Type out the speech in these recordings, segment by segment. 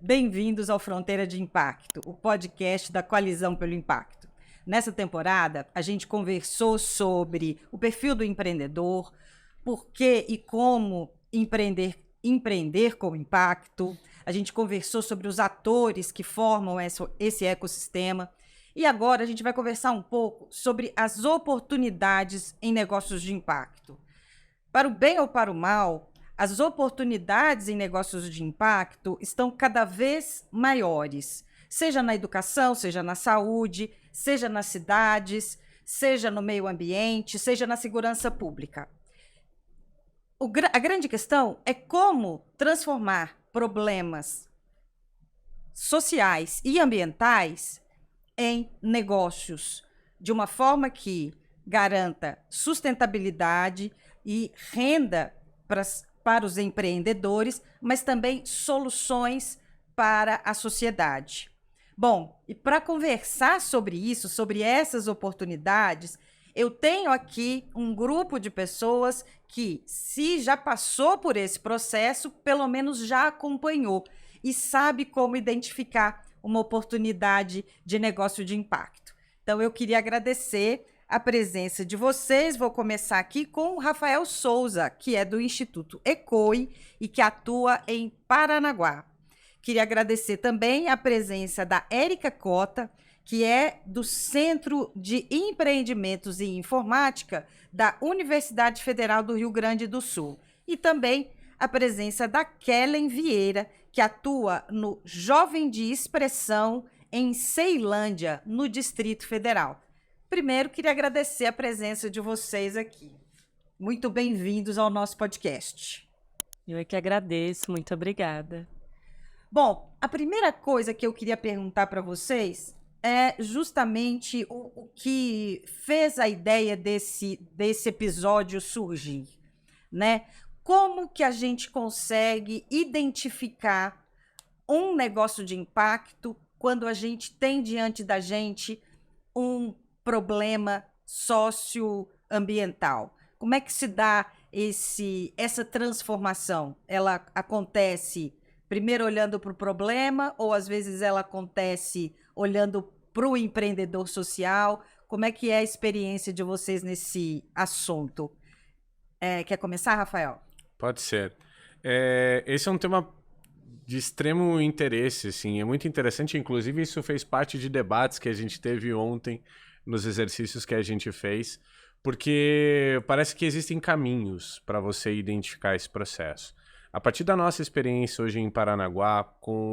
Bem-vindos ao Fronteira de Impacto, o podcast da Coalizão pelo Impacto. Nessa temporada, a gente conversou sobre o perfil do empreendedor, por que e como empreender com impacto. A gente conversou sobre os atores que formam esse ecossistema. E agora a gente vai conversar um pouco sobre as oportunidades em negócios de impacto. Para o bem ou para o mal, as oportunidades em negócios de impacto estão cada vez maiores, seja na educação, seja na saúde, seja nas cidades, seja no meio ambiente, seja na segurança pública. A grande questão é como transformar problemas sociais e ambientais em negócios de uma forma que garanta sustentabilidade e renda para os empreendedores, mas também soluções para a sociedade. Bom, e para conversar sobre isso, sobre essas oportunidades, eu tenho aqui um grupo de pessoas que, se já passou por esse processo, pelo menos já acompanhou e sabe como identificar uma oportunidade de negócio de impacto. Então, eu queria agradecer a presença de vocês. Vou começar aqui com o Rafael Souza, que é do Instituto ECOI e que atua em Paranaguá. Queria agradecer também a presença da Érica Cota, que é do Centro de Empreendimentos e Informática da Universidade Federal do Rio Grande do Sul. E também a presença da Kellen Vieira, que atua no Jovem de Expressão em Ceilândia, no Distrito Federal. Primeiro, queria agradecer a presença de vocês aqui. Muito bem-vindos ao nosso podcast. Eu é que agradeço, muito obrigada. Bom, a primeira coisa que eu queria perguntar para vocês é justamente o que fez a ideia desse episódio surgir, né? Como que a gente consegue identificar um negócio de impacto quando a gente tem diante da gente um problema socioambiental? Como é que se dá essa transformação? Ela acontece primeiro olhando para o problema ou às vezes ela acontece olhando para o empreendedor social? Como é que é a experiência de vocês nesse assunto? Quer começar, Rafael? Pode ser. Esse é um tema de extremo interesse, assim, é muito interessante, inclusive isso fez parte de debates que a gente teve ontem nos exercícios que a gente fez, porque parece que existem caminhos para você identificar esse processo. A partir da nossa experiência hoje em Paranaguá,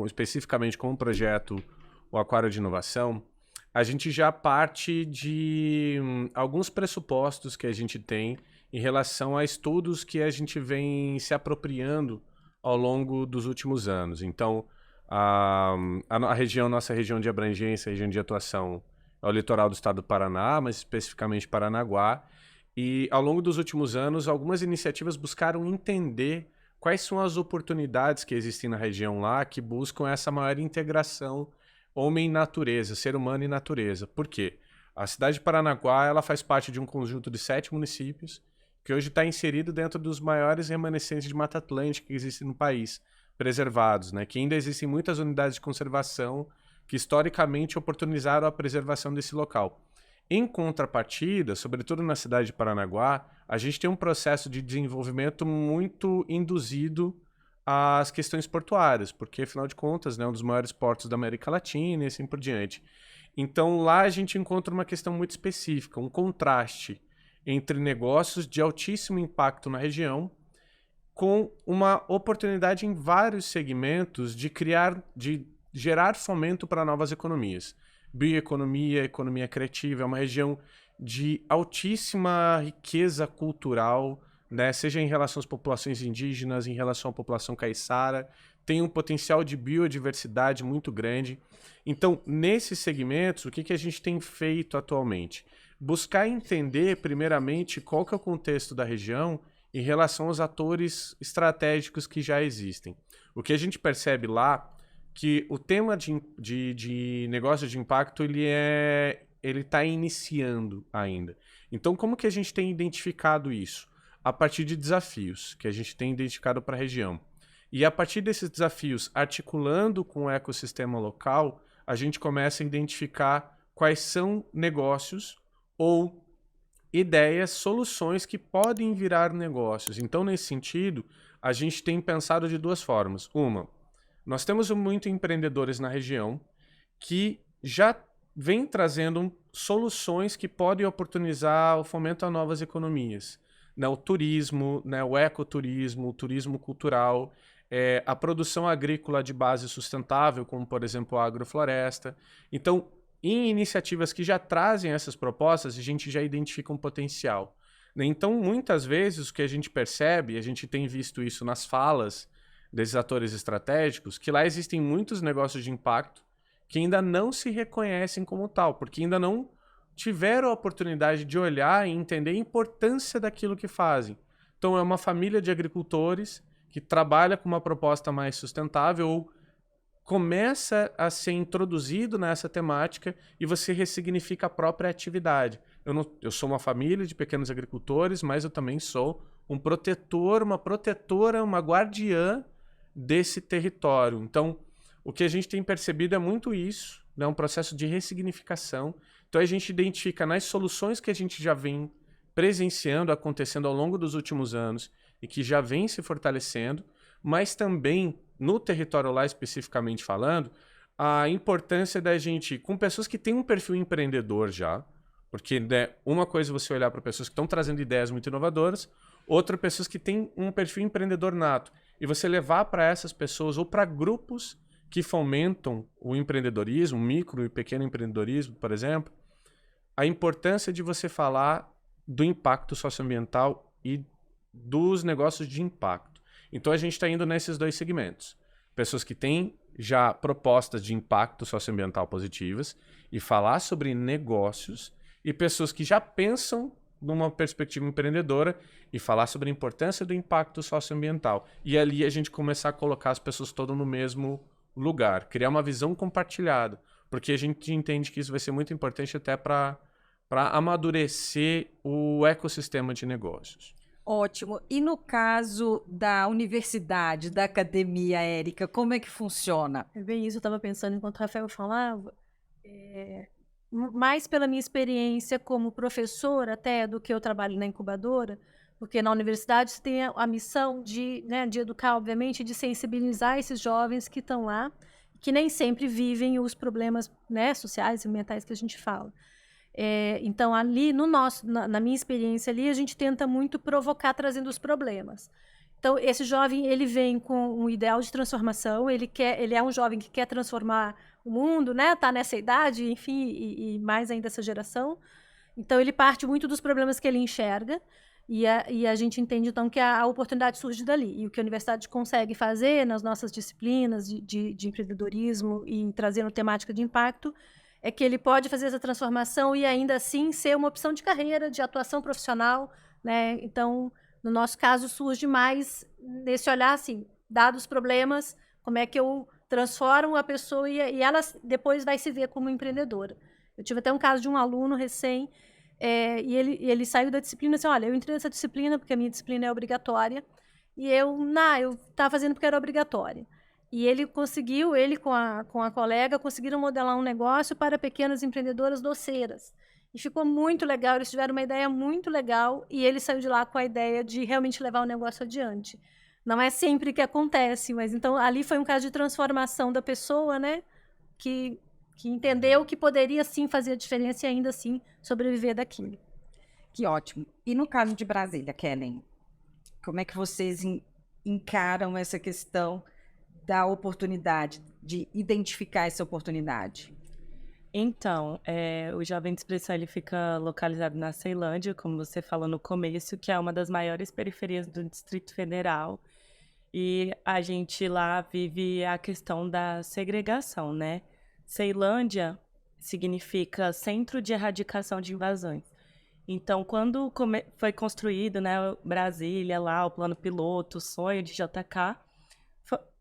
especificamente com o projeto O Aquário de Inovação, a gente já parte de alguns pressupostos que a gente tem em relação a estudos que a gente vem se apropriando ao longo dos últimos anos. Então, nossa região de abrangência, região de atuação é o litoral do estado do Paraná, mas especificamente Paranaguá. E ao longo dos últimos anos, algumas iniciativas buscaram entender quais são as oportunidades que existem na região lá que buscam essa maior integração homem-natureza, ser humano e natureza. Por quê? A cidade de Paranaguá ela faz parte de um conjunto de 7 municípios que hoje está inserido dentro dos maiores remanescentes de Mata Atlântica que existem no país, preservados, né? Que ainda existem muitas unidades de conservação que historicamente oportunizaram a preservação desse local. Em contrapartida, sobretudo na cidade de Paranaguá, a gente tem um processo de desenvolvimento muito induzido às questões portuárias, porque, afinal de contas, né, um dos maiores portos da América Latina e assim por diante. Então, lá a gente encontra uma questão muito específica, um contraste entre negócios de altíssimo impacto na região com uma oportunidade em vários segmentos de gerar fomento para novas economias. Bioeconomia, economia criativa, é uma região de altíssima riqueza cultural, né? Seja em relação às populações indígenas, em relação à população caiçara, tem um potencial de biodiversidade muito grande. Então, nesses segmentos, o que a gente tem feito atualmente? Buscar entender, primeiramente, qual que é o contexto da região em relação aos atores estratégicos que já existem. O que a gente percebe lá que o tema de negócio de impacto ele está iniciando ainda. Então, como que a gente tem identificado isso? A partir de desafios que a gente tem identificado para a região. E a partir desses desafios, articulando com o ecossistema local, a gente começa a identificar quais são negócios ou ideias, soluções que podem virar negócios. Então, nesse sentido, a gente tem pensado de duas formas. Uma, nós temos muitos empreendedores na região que já vêm trazendo soluções que podem oportunizar o fomento a novas economias. Né? O turismo, né? O ecoturismo, o turismo cultural, a produção agrícola de base sustentável, como, por exemplo, a agrofloresta. Então, em iniciativas que já trazem essas propostas, a gente já identifica um potencial. Né? Então, muitas vezes, o que a gente percebe, a gente tem visto isso nas falas desses atores estratégicos, que lá existem muitos negócios de impacto que ainda não se reconhecem como tal, porque ainda não tiveram a oportunidade de olhar e entender a importância daquilo que fazem. Então, é uma família de agricultores que trabalha com uma proposta mais sustentável ou começa a ser introduzido nessa temática e você ressignifica a própria atividade. Eu sou uma família de pequenos agricultores, mas eu também sou um protetor, uma protetora, uma guardiã desse território. Então, o que a gente tem percebido é muito isso, né? Um processo de ressignificação. Então, a gente identifica nas soluções que a gente já vem presenciando, acontecendo ao longo dos últimos anos e que já vem se fortalecendo, mas também no território lá especificamente falando, a importância da gente, com pessoas que têm um perfil empreendedor já, porque né, uma coisa é você olhar para pessoas que estão trazendo ideias muito inovadoras, outra pessoas que têm um perfil empreendedor nato, e você levar para essas pessoas ou para grupos que fomentam o empreendedorismo, o micro e pequeno empreendedorismo, por exemplo, a importância de você falar do impacto socioambiental e dos negócios de impacto. Então a gente está indo nesses dois segmentos. Pessoas que têm já propostas de impacto socioambiental positivas e falar sobre negócios, e pessoas que já pensam numa perspectiva empreendedora e falar sobre a importância do impacto socioambiental. E ali a gente começar a colocar as pessoas todas no mesmo lugar, criar uma visão compartilhada, porque a gente entende que isso vai ser muito importante até para amadurecer o ecossistema de negócios. Ótimo. E no caso da universidade, da academia, Érica, como é que funciona? É bem isso, eu estava pensando enquanto o Rafael falava, mais pela minha experiência como professora até do que eu trabalho na incubadora, porque na universidade você tem a missão de, né, de educar, obviamente, de sensibilizar esses jovens que estão lá, que nem sempre vivem os problemas, né, sociais e mentais que a gente fala. Então, ali, na minha experiência ali, a gente tenta muito provocar trazendo os problemas. Então, esse jovem, ele vem com um ideal de transformação, ele é um jovem que quer transformar o mundo, né? Tá nessa idade, enfim, e mais ainda essa geração. Então, ele parte muito dos problemas que ele enxerga, e a gente entende, então, que a oportunidade surge dali. E o que a universidade consegue fazer nas nossas disciplinas de empreendedorismo e trazendo temática de impacto é que ele pode fazer essa transformação e ainda assim ser uma opção de carreira, de atuação profissional, né? Então, no nosso caso, surge mais nesse olhar assim, dados os problemas, como é que eu transformo a pessoa e ela depois vai se ver como empreendedora. Eu tive até um caso de um aluno recém, e ele saiu da disciplina assim, olha, eu entrei nessa disciplina porque a minha disciplina é obrigatória, e eu estava fazendo porque era obrigatória. E ele conseguiu, ele com a colega, conseguiram modelar um negócio para pequenas empreendedoras doceiras. E ficou muito legal, eles tiveram uma ideia muito legal e ele saiu de lá com a ideia de realmente levar o negócio adiante. Não é sempre que acontece, mas então ali foi um caso de transformação da pessoa, né? Que entendeu que poderia sim fazer a diferença e ainda assim sobreviver daquilo. Que ótimo. E no caso de Brasília, Kellen, como é que vocês encaram essa questão da oportunidade, de identificar essa oportunidade? Então, o Jovem de Expressão ele fica localizado na Ceilândia, como você falou no começo, que é uma das maiores periferias do Distrito Federal. E a gente lá vive a questão da segregação, né? Ceilândia significa Centro de Erradicação de Invasões. Então, quando foi construído, né, Brasília lá, o plano piloto, o sonho de JK,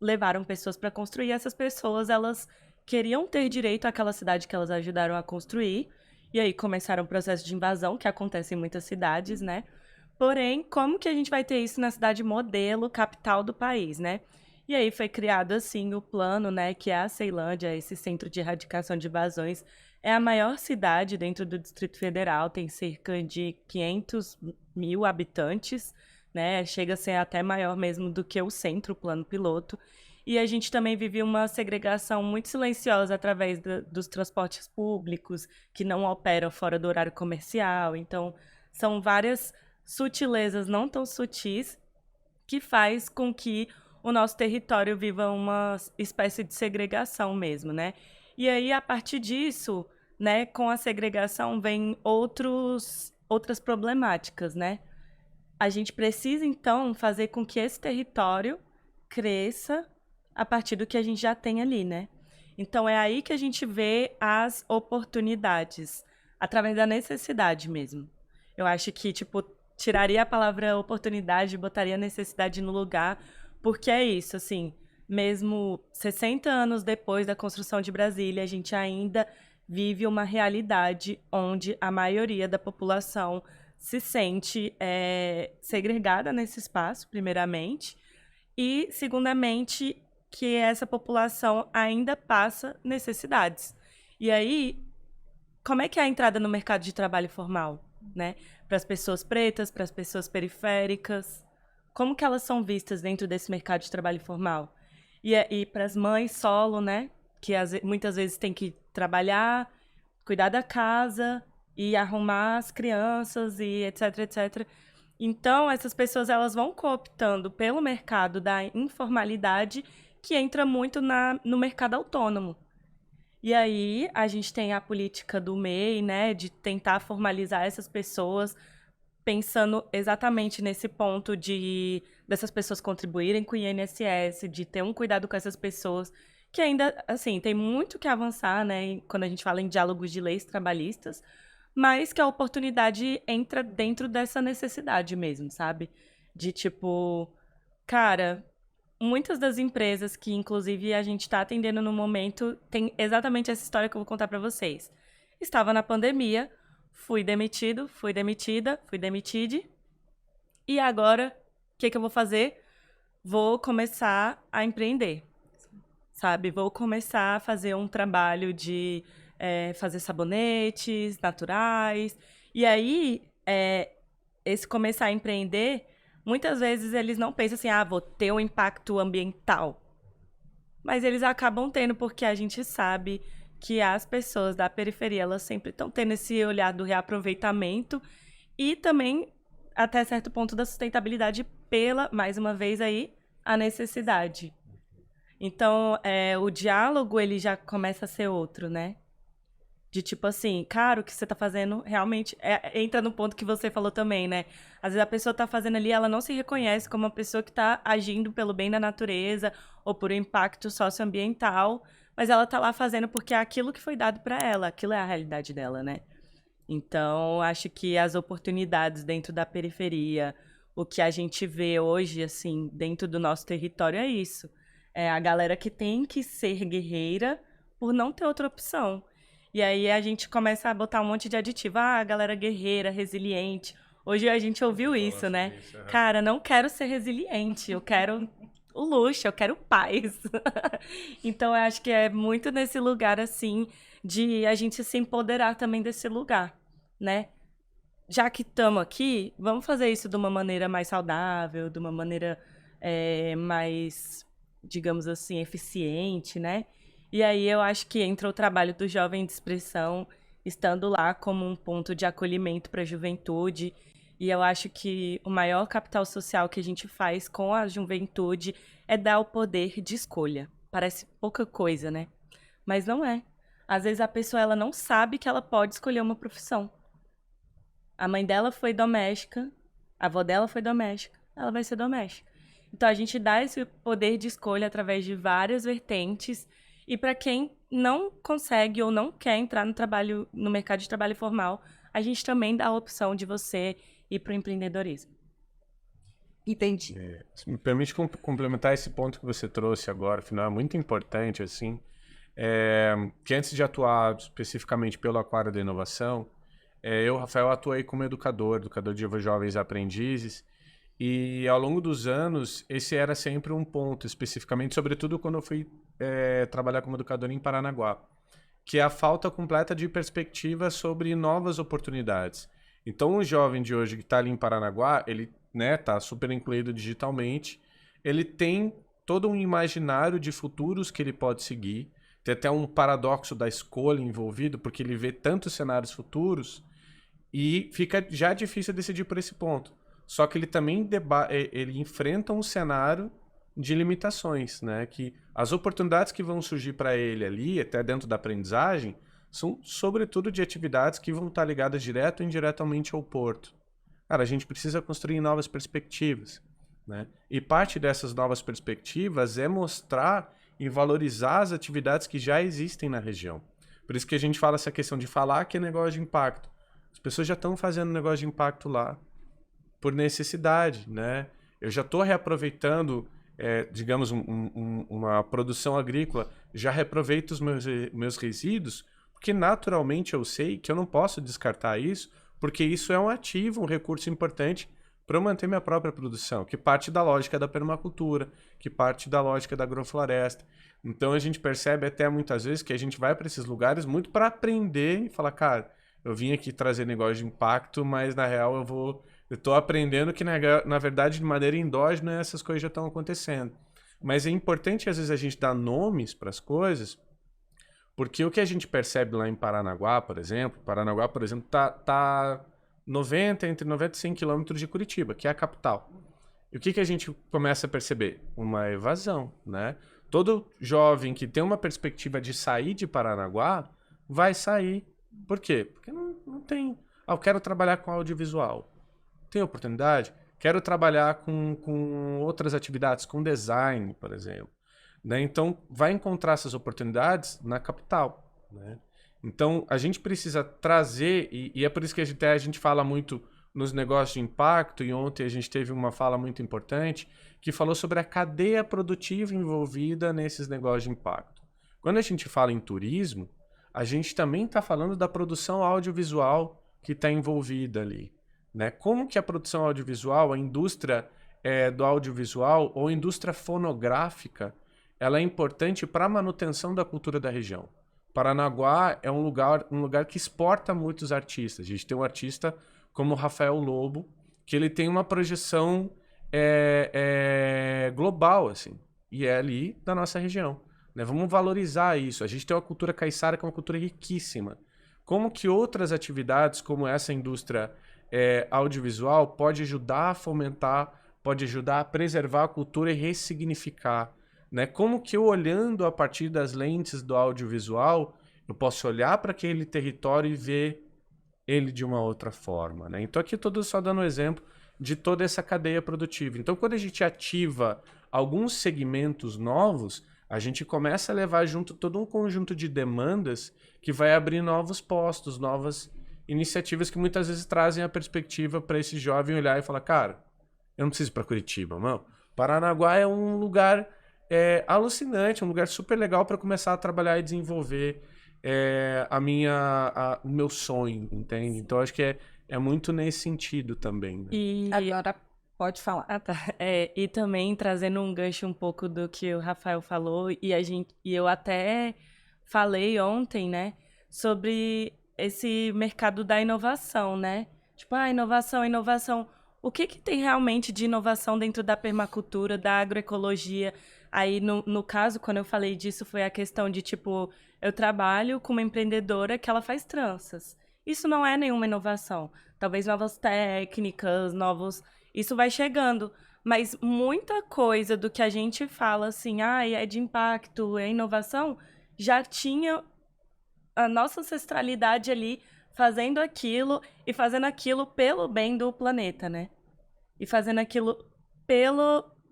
levaram pessoas para construir. Essas pessoas, elas queriam ter direito àquela cidade que elas ajudaram a construir. E aí começaram o processo de invasão, que acontece em muitas cidades, né? Porém, como que a gente vai ter isso na cidade modelo, capital do país, né? E aí foi criado, assim, o plano, né, que é a Ceilândia, esse centro de erradicação de invasões. É a maior cidade dentro do Distrito Federal, tem cerca de 500 mil habitantes, né, chega a ser até maior mesmo do que o centro, o plano piloto. E a gente também vive uma segregação muito silenciosa através dos transportes públicos, que não operam fora do horário comercial. Então, são várias sutilezas não tão sutis que faz com que o nosso território viva uma espécie de segregação mesmo, né? E aí, a partir disso, né, com a segregação vem outras problemáticas, né? A gente precisa, então, fazer com que esse território cresça a partir do que a gente já tem ali, né? Então, é aí que a gente vê as oportunidades, através da necessidade mesmo. Eu acho que, tipo, tiraria a palavra oportunidade e botaria necessidade no lugar, porque é isso, assim, mesmo 60 anos depois da construção de Brasília, a gente ainda vive uma realidade onde a maioria da população se sente segregada nesse espaço, primeiramente, e, segundamente, que essa população ainda passa necessidades. E aí, como é que é a entrada no mercado de trabalho formal, né? Para as pessoas pretas, para as pessoas periféricas, como que elas são vistas dentro desse mercado de trabalho formal? E para as mães solo, né? Que muitas vezes tem que trabalhar, cuidar da casa e arrumar as crianças e etc, etc. Então, essas pessoas elas vão cooptando pelo mercado da informalidade que entra muito no mercado autônomo. E aí, a gente tem a política do MEI, né, de tentar formalizar essas pessoas, pensando exatamente nesse ponto dessas pessoas contribuírem com o INSS, de ter um cuidado com essas pessoas, que ainda, assim, tem muito que avançar, né, quando a gente fala em diálogos de leis trabalhistas, mas que a oportunidade entra dentro dessa necessidade mesmo, sabe? De tipo, cara, muitas das empresas que, inclusive, a gente está atendendo no momento, tem exatamente essa história que eu vou contar para vocês. Estava na pandemia, fui demitido, fui demitida, fui demitide. E agora, o que eu vou fazer? Vou começar a empreender, sabe? Vou começar a fazer um trabalho de fazer sabonetes naturais. E aí, esse começar a empreender, muitas vezes eles não pensam assim, vou ter um impacto ambiental. Mas eles acabam tendo, porque a gente sabe que as pessoas da periferia, elas sempre estão tendo esse olhar do reaproveitamento e também, até certo ponto, da sustentabilidade pela, mais uma vez aí, a necessidade. Então, o diálogo, ele já começa a ser outro, né? De tipo assim, cara, o que você tá fazendo realmente entra no ponto que você falou também, né? Às vezes a pessoa tá fazendo ali, ela não se reconhece como uma pessoa que tá agindo pelo bem da natureza ou por um impacto socioambiental, mas ela tá lá fazendo porque é aquilo que foi dado para ela, aquilo é a realidade dela, né? Então, acho que as oportunidades dentro da periferia, o que a gente vê hoje, assim, dentro do nosso território é isso. É a galera que tem que ser guerreira por não ter outra opção. E aí a gente começa a botar um monte de aditivo. A galera guerreira, resiliente. Hoje a gente ouviu isso, né? Cara, não quero ser resiliente, eu quero o luxo, eu quero paz. Então eu acho que é muito nesse lugar, assim, de a gente se empoderar também desse lugar, né? Já que estamos aqui, vamos fazer isso de uma maneira mais saudável, de uma maneira mais, digamos assim, eficiente, né? E aí eu acho que entra o trabalho do Jovem de Expressão, estando lá como um ponto de acolhimento para a juventude. E eu acho que o maior capital social que a gente faz com a juventude é dar o poder de escolha. Parece pouca coisa, né? Mas não é. Às vezes a pessoa ela não sabe que ela pode escolher uma profissão. A mãe dela foi doméstica, a avó dela foi doméstica, ela vai ser doméstica. Então a gente dá esse poder de escolha através de várias vertentes. E para quem não consegue ou não quer entrar no mercado de trabalho formal, a gente também dá a opção de você ir para o empreendedorismo. Entendi. Me permite complementar esse ponto que você trouxe agora, afinal é muito importante, assim, que antes de atuar especificamente pelo Aquário da Inovação, eu, Rafael, atuei como educador de jovens aprendizes, E ao longo dos anos, esse era sempre um ponto, especificamente, sobretudo quando eu fui trabalhar como educador em Paranaguá, que é a falta completa de perspectiva sobre novas oportunidades. Então, o jovem de hoje que está ali em Paranaguá, ele tá super incluído digitalmente, ele tem todo um imaginário de futuros que ele pode seguir, tem até um paradoxo da escolha envolvido, porque ele vê tantos cenários futuros e fica já difícil decidir por esse ponto. Só que ele também ele enfrenta um cenário de limitações, né? Que as oportunidades que vão surgir para ele ali, até dentro da aprendizagem, são sobretudo de atividades que vão estar ligadas direto ou indiretamente ao porto. Cara, a gente precisa construir novas perspectivas, né? E parte dessas novas perspectivas é mostrar e valorizar as atividades que já existem na região. Por isso que a gente fala essa questão de falar que é negócio de impacto. As pessoas já estão fazendo negócio de impacto lá por necessidade, né? Eu já estou reaproveitando, digamos, uma produção agrícola, já reaproveito os meus resíduos, porque naturalmente eu sei que eu não posso descartar isso, porque isso é um ativo, um recurso importante para eu manter minha própria produção, que parte da lógica da permacultura, que parte da lógica da agrofloresta. Então a gente percebe até muitas vezes que a gente vai para esses lugares muito para aprender e falar, cara, eu vim aqui trazer negócio de impacto, mas na real eu estou aprendendo que na verdade de maneira endógena essas coisas já estão acontecendo. Mas é importante às vezes a gente dar nomes para as coisas, porque o que a gente percebe lá em Paranaguá, por exemplo, tá entre 90 e 100 quilômetros de Curitiba, que é a capital. E o que a gente começa a perceber? Uma evasão, né? Todo jovem que tem uma perspectiva de sair de Paranaguá vai sair. Por quê? Porque não tem. Eu quero trabalhar com audiovisual. Tem oportunidade? Quero trabalhar com outras atividades, com design, por exemplo. Né? Então, vai encontrar essas oportunidades na capital. Né? Então, a gente precisa trazer, e é por isso que a gente fala muito nos negócios de impacto, e ontem a gente teve uma fala muito importante, que falou sobre a cadeia produtiva envolvida nesses negócios de impacto. Quando a gente fala em turismo, a gente também está falando da produção audiovisual que está envolvida ali. Né? Como que a produção audiovisual, a indústria do audiovisual ou a indústria fonográfica, ela é importante para a manutenção da cultura da região. Paranaguá é um lugar que exporta muitos artistas. A gente tem um artista como Rafael Lobo, que ele tem uma projeção global, assim, e é ali da nossa região. Né? Vamos valorizar isso. A gente tem uma cultura caiçara que é uma cultura riquíssima. Como que outras atividades, como essa indústria audiovisual, pode ajudar a fomentar, pode ajudar a preservar a cultura e ressignificar? Né? Como que eu, olhando a partir das lentes do audiovisual, eu posso olhar para aquele território e ver ele de uma outra forma? Né? Então aqui estou só dando um exemplo de toda essa cadeia produtiva. Então quando a gente ativa alguns segmentos novos, a gente começa a levar junto todo um conjunto de demandas que vai abrir novos postos, novas iniciativas que muitas vezes trazem a perspectiva para esse jovem olhar e falar, cara, eu não preciso ir para Curitiba, mano. Paranaguá é um lugar alucinante, um lugar super legal para começar a trabalhar e desenvolver o meu sonho, entende? Então acho que é muito nesse sentido também. Né? E Agora pode falar. tá. E também trazendo um gancho um pouco do que o Rafael falou, e eu até falei ontem, né, sobre esse mercado da inovação, né? Tipo, inovação. O que tem realmente de inovação dentro da permacultura, da agroecologia? Aí, no caso, quando eu falei disso, foi a questão de, tipo, eu trabalho com uma empreendedora que ela faz tranças. Isso não é nenhuma inovação. Talvez novas técnicas, isso vai chegando. Mas muita coisa do que a gente fala, assim, é de impacto, é inovação, já tinha a nossa ancestralidade ali fazendo aquilo e fazendo aquilo pelo bem do planeta, né? E fazendo aquilo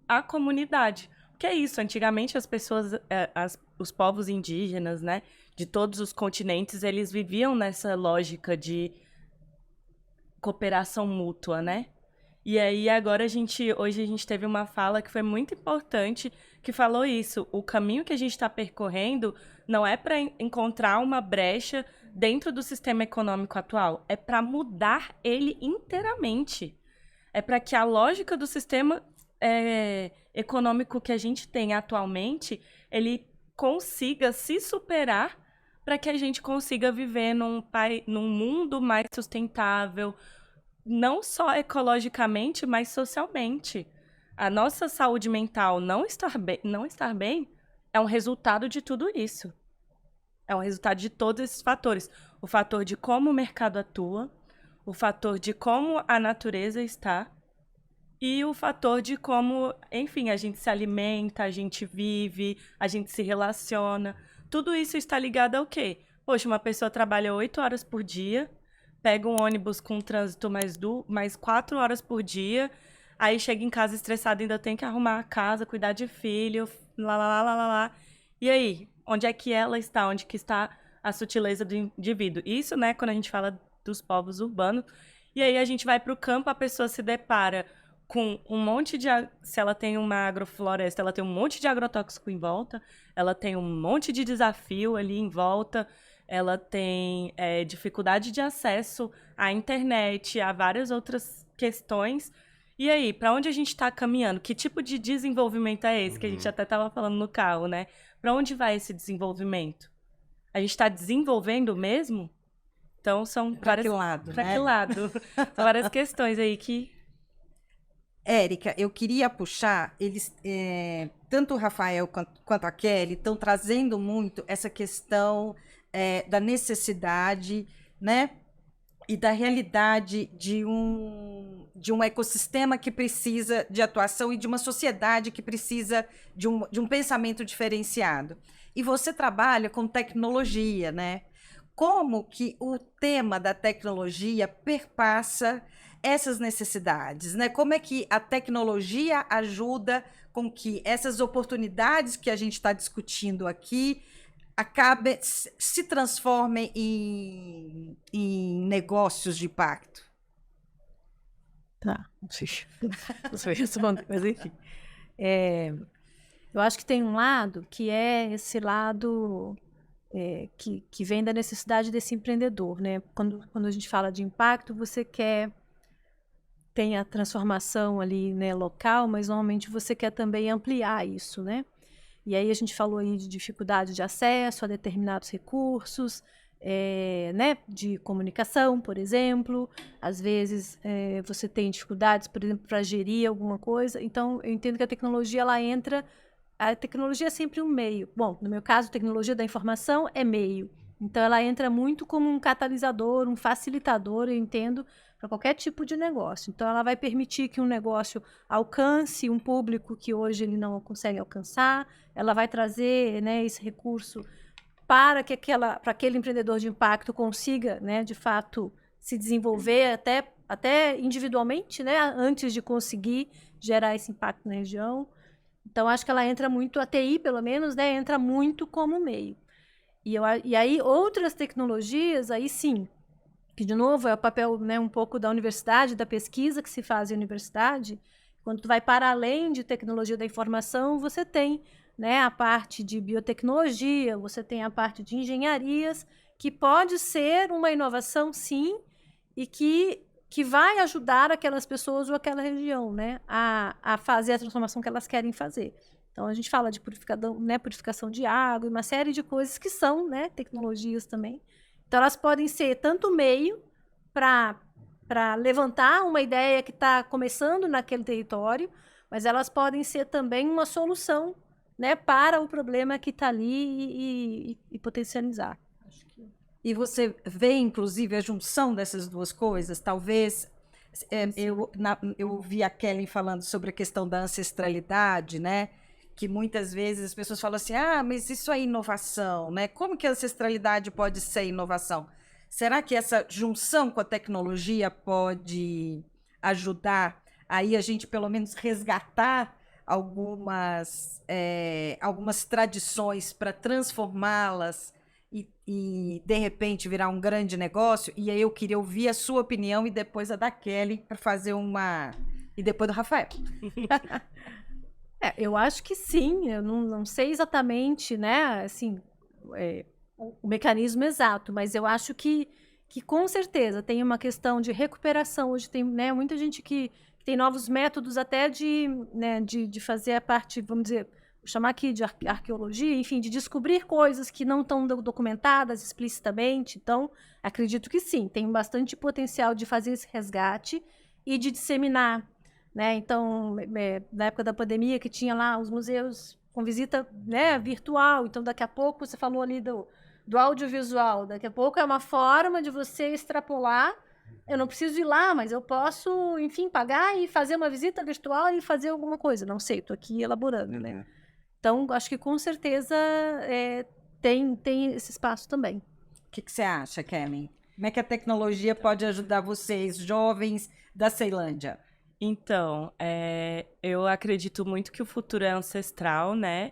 a comunidade. Porque é isso, antigamente as pessoas, os povos indígenas, né, de todos os continentes, eles viviam nessa lógica de cooperação mútua, né? E aí agora hoje a gente teve uma fala que foi muito importante, que falou isso. O caminho que a gente está percorrendo não é para encontrar uma brecha dentro do sistema econômico atual, é para mudar ele inteiramente. é para que a lógica do sistema econômico que a gente tem atualmente, ele consiga se superar para que a gente consiga viver num mundo mais sustentável, não só ecologicamente, mas socialmente. A nossa saúde mental não estar bem é um resultado de tudo isso. É um resultado de todos esses fatores. O fator de como o mercado atua, o fator de como a natureza está e o fator de como, enfim, a gente se alimenta, a gente vive, a gente se relaciona. Tudo isso está ligado ao quê? Poxa, uma pessoa trabalha 8 horas por dia, pega um ônibus com trânsito mais 4 horas por dia, aí chega em casa estressada, ainda tem que arrumar a casa, cuidar de filho, lá, lá, lá, lá, lá, lá. E aí, onde é que ela está? Onde que está a sutileza do indivíduo? Isso, né, quando a gente fala dos povos urbanos. E aí a gente vai para o campo, a pessoa se depara com um monte de... Se ela tem uma agrofloresta, ela tem um monte de agrotóxico em volta, ela tem um monte de desafio ali em volta, ela tem dificuldade de acesso à internet, a várias outras questões. E aí, para onde a gente está caminhando? Que tipo de desenvolvimento é esse? Que a gente até estava falando no carro, né? Para onde vai esse desenvolvimento? A gente está desenvolvendo mesmo? Então, são várias... que lado, Para né? que lado? São várias questões aí que... Érica, eu queria puxar, tanto o Rafael quanto a Kelly estão trazendo muito essa questão da necessidade, né, e da realidade de um ecossistema que precisa de atuação e de uma sociedade que precisa de um pensamento diferenciado. E você trabalha com tecnologia, né? Como que o tema da tecnologia perpassa essas necessidades, né? Como é que a tecnologia ajuda com que essas oportunidades que a gente está discutindo aqui se transformem em negócios de impacto? Tá, não sei responder, mas enfim. Eu acho que tem um lado que é esse lado que vem da necessidade desse empreendedor, né? Quando a gente fala de impacto, você tem a transformação ali, né, local, mas normalmente você quer também ampliar isso, né? E aí a gente falou aí de dificuldade de acesso a determinados recursos, né, de comunicação, por exemplo. Às vezes você tem dificuldades, por exemplo, para gerir alguma coisa. Então, eu entendo que a tecnologia, ela entra... A tecnologia é sempre um meio. Bom, no meu caso, a tecnologia da informação é meio. Então, ela entra muito como um catalisador, um facilitador, eu entendo, para qualquer tipo de negócio. Então, ela vai permitir que um negócio alcance um público que hoje ele não consegue alcançar, ela vai trazer, né, esse recurso para que aquele empreendedor de impacto consiga, né, de fato, se desenvolver até individualmente, né, antes de conseguir gerar esse impacto na região. Então, acho que ela entra muito, a TI, pelo menos, né, entra muito como meio. E aí, outras tecnologias, aí sim, que, de novo, é o papel, né, um pouco da universidade, da pesquisa que se faz em universidade. Quando tu vai para além de tecnologia da informação, você tem, né, a parte de biotecnologia, você tem a parte de engenharias, que pode ser uma inovação, sim, e que vai ajudar aquelas pessoas ou aquela região, né, a fazer a transformação que elas querem fazer. Então, a gente fala de purificação de água e uma série de coisas que são, né, tecnologias também. Então, elas podem ser tanto meio para levantar uma ideia que está começando naquele território, mas elas podem ser também uma solução, né, para o problema que está ali e potencializar. E você vê, inclusive, a junção dessas duas coisas? Talvez... eu ouvi a Kelly falando sobre a questão da ancestralidade, né? Que muitas vezes as pessoas falam assim, mas isso é inovação, né? Como que a ancestralidade pode ser inovação? Será que essa junção com a tecnologia pode ajudar aí a gente, pelo menos, resgatar algumas tradições para transformá-las e, de repente, virar um grande negócio? E aí eu queria ouvir a sua opinião e depois a da Kelly para fazer uma... E depois do Rafael. Eu acho que sim, eu não sei exatamente, né, assim, o mecanismo exato, mas eu acho que com certeza tem uma questão de recuperação. Hoje tem, né, muita gente que tem novos métodos até de, né, de fazer a parte, vamos dizer, vou chamar aqui de arqueologia, enfim, de descobrir coisas que não estão documentadas explicitamente. Então, acredito que sim, tem bastante potencial de fazer esse resgate e de disseminar, né? Então, na época da pandemia, que tinha lá os museus com visita, né, virtual, então daqui a pouco você falou ali do audiovisual, daqui a pouco é uma forma de você extrapolar. Eu não preciso ir lá, mas eu posso, enfim, pagar e fazer uma visita virtual e fazer alguma coisa. Não sei, estou aqui elaborando, né? Então, acho que com certeza tem esse espaço também. O que você acha, Kellen? Como é que a tecnologia pode ajudar vocês, jovens da Ceilândia? Então, eu acredito muito que o futuro é ancestral, né?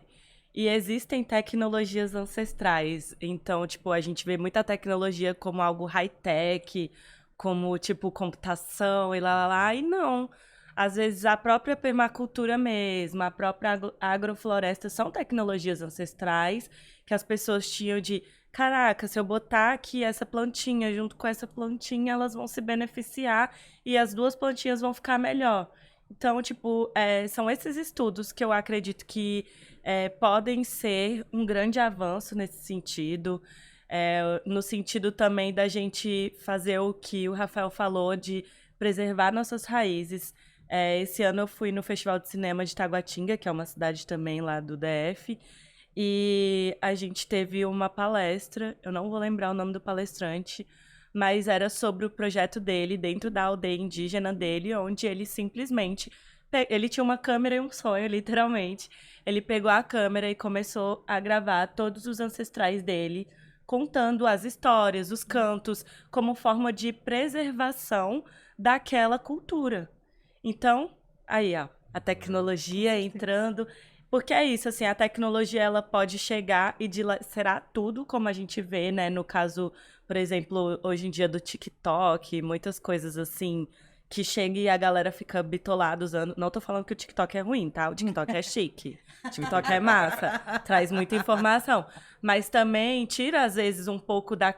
E existem tecnologias ancestrais. Então, tipo, a gente vê muita tecnologia como algo high-tech, como, tipo, computação e lá. E não. Às vezes, a própria permacultura mesmo, a própria agrofloresta são tecnologias ancestrais que as pessoas tinham de... Caraca, se eu botar aqui essa plantinha junto com essa plantinha, elas vão se beneficiar e as duas plantinhas vão ficar melhor. Então, tipo, são esses estudos que eu acredito que podem ser um grande avanço nesse sentido, no sentido também da gente fazer o que o Rafael falou, de preservar nossas raízes. Esse ano eu fui no Festival de Cinema de Taguatinga, que é uma cidade também lá do DF, e a gente teve uma palestra, eu não vou lembrar o nome do palestrante, mas era sobre o projeto dele dentro da aldeia indígena dele, onde ele simplesmente... Ele tinha uma câmera e um sonho, literalmente. Ele pegou a câmera e começou a gravar todos os ancestrais dele, contando as histórias, os cantos, como forma de preservação daquela cultura. Então, aí, ó, a tecnologia entrando... Porque é isso, assim, a tecnologia ela pode chegar e dilacerar tudo, como a gente vê, né? No caso, por exemplo, hoje em dia do TikTok, muitas coisas assim, que chega e a galera fica bitolada usando. Não tô falando que o TikTok é ruim, tá? O TikTok é chique. O TikTok é massa, traz muita informação. Mas também tira, às vezes, um pouco da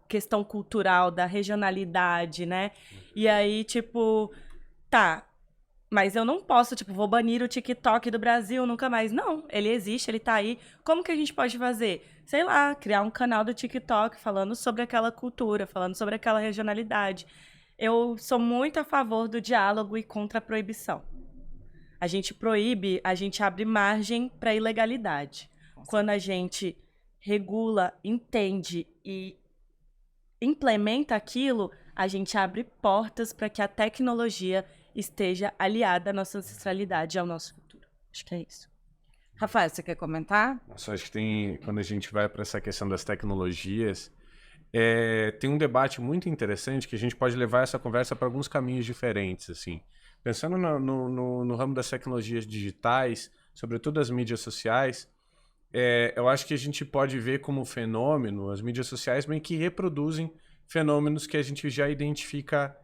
questão cultural, da regionalidade, né? E aí, tipo, tá... Mas eu não posso, tipo, vou banir o TikTok do Brasil nunca mais. Não, ele existe, ele tá aí. Como que a gente pode fazer? Sei lá, criar um canal do TikTok falando sobre aquela cultura, falando sobre aquela regionalidade. Eu sou muito a favor do diálogo e contra a proibição. A gente proíbe, a gente abre margem para ilegalidade. Quando a gente regula, entende e implementa aquilo, a gente abre portas para que a tecnologia esteja aliada à nossa ancestralidade e ao nosso futuro. Acho que é isso. Rafael, você quer comentar? Nossa, acho que quando a gente vai para essa questão das tecnologias, tem um debate muito interessante que a gente pode levar essa conversa para alguns caminhos diferentes, assim. Pensando no ramo das tecnologias digitais, sobretudo as mídias sociais, eu acho que a gente pode ver como fenômeno, as mídias sociais meio que reproduzem fenômenos que a gente já identifica